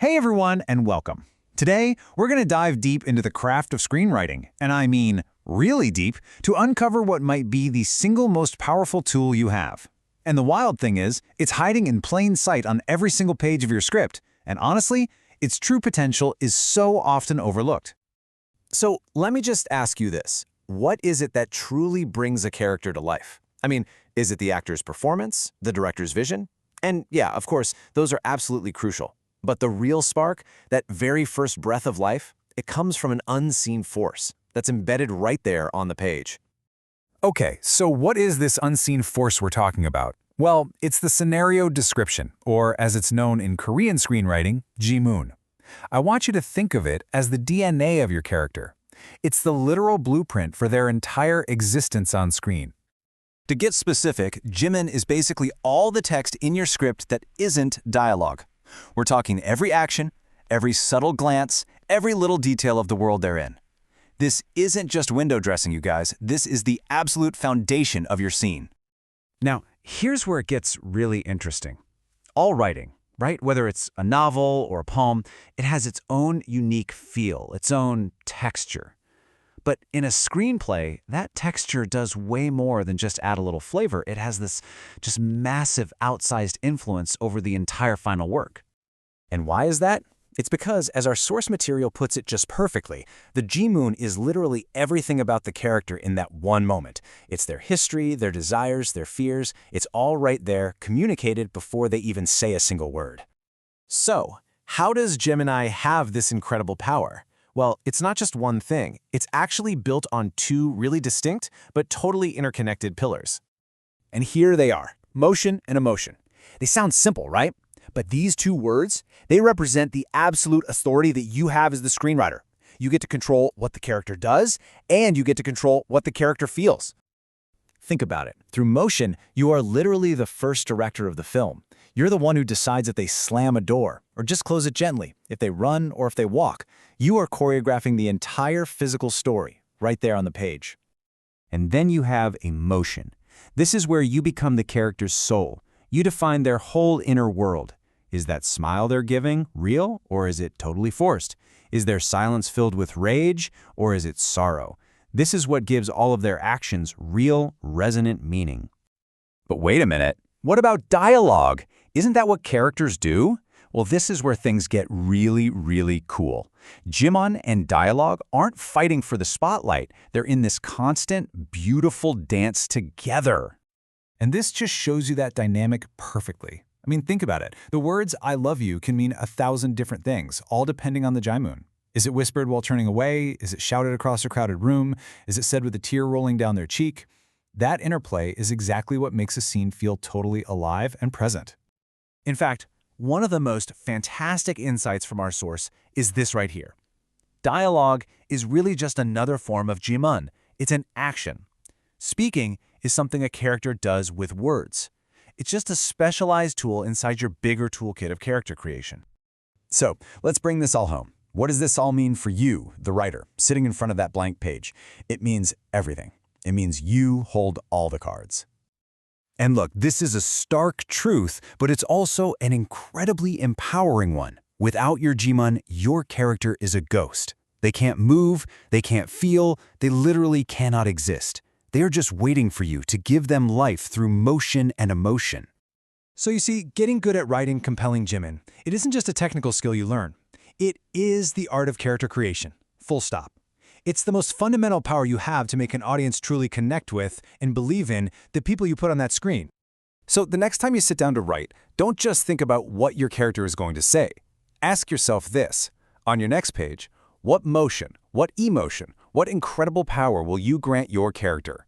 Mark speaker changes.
Speaker 1: Hey everyone, and welcome. Today, we're going to dive deep into the craft of screenwriting, and I mean really deep, to uncover what might be the single most powerful tool you have. And the wild thing is, it's hiding in plain sight on every single page of your script, and honestly, its true potential is so often overlooked.
Speaker 2: So let me just ask you this. What is it that truly brings a character to life? I mean, is it the actor's performance, the director's vision? And yeah, of course, those are absolutely crucial. But the real spark, that very first breath of life, it comes from an unseen force that's embedded right there on the page.
Speaker 1: Okay, so what is this unseen force we're talking about? Well, it's the scenario description, or as it's known in Korean screenwriting, Jimun. I want you to think of it as the DNA of your character. It's the literal blueprint for their entire existence on screen.
Speaker 3: To get specific, Jimin is basically all the text in your script that isn't dialogue. We're talking every action, every subtle glance, every little detail of the world they're in. This isn't just window dressing, you guys. This is the absolute foundation of your scene.
Speaker 1: Now, here's where it gets really interesting. All writing, right? Whether it's a novel or a poem, it has its own unique feel, its own texture. But in a screenplay, that texture does way more than just add a little flavor. It has this just massive outsized influence over the entire final work.
Speaker 2: And why is that? It's because, as our source material puts it just perfectly, the Jimun is literally everything about the character in that one moment. It's their history, their desires, their fears. It's all right there, communicated before they even say a single word. So, how does Gemini have this incredible power? Well, it's not just one thing. It's actually built on two really distinct but totally interconnected pillars. And here they are, motion and emotion. They sound simple, right? But these two words, they represent the absolute authority that you have as the screenwriter. You get to control what the character does, and you get to control what the character feels. Think about it. Through motion, you are literally the first director of the film. You're the one who decides if they slam a door, or just close it gently, if they run or if they walk. You are choreographing the entire physical story, right there on the page.
Speaker 1: And then you have emotion. This is where you become the character's soul. You define their whole inner world. Is that smile they're giving real, or is it totally forced? Is their silence filled with rage, or is it sorrow? This is what gives all of their actions real, resonant meaning.
Speaker 3: But wait a minute. What about dialogue? Isn't that what characters do? Well, this is where things get really, really cool. Jimin and dialogue aren't fighting for the spotlight. They're in this constant, beautiful dance together.
Speaker 1: And this just shows you that dynamic perfectly. I mean, think about it. The words "I love you" can mean 1,000 different things, all depending on the Jimun. Is it whispered while turning away? Is it shouted across a crowded room? Is it said with a tear rolling down their cheek? That interplay is exactly what makes a scene feel totally alive and present.
Speaker 2: In fact, one of the most fantastic insights from our source is this right here. Dialogue is really just another form of Jimun. It's an action. Speaking is something a character does with words. It's just a specialized tool inside your bigger toolkit of character creation.
Speaker 3: So, let's bring this all home. What does this all mean for you, the writer, sitting in front of that blank page? It means everything. It means you hold all the cards.
Speaker 1: And look, this is a stark truth, but it's also an incredibly empowering one. Without your Jimun, your character is a ghost. They can't move, they can't feel, they literally cannot exist. They are just waiting for you to give them life through motion and emotion.
Speaker 2: So you see, getting good at writing compelling Jimin, it isn't just a technical skill you learn. It is the art of character creation, full stop. It's the most fundamental power you have to make an audience truly connect with and believe in the people you put on that screen. So the next time you sit down to write, don't just think about what your character is going to say. Ask yourself this. On your next page, what motion, what emotion, what incredible power will you grant your character?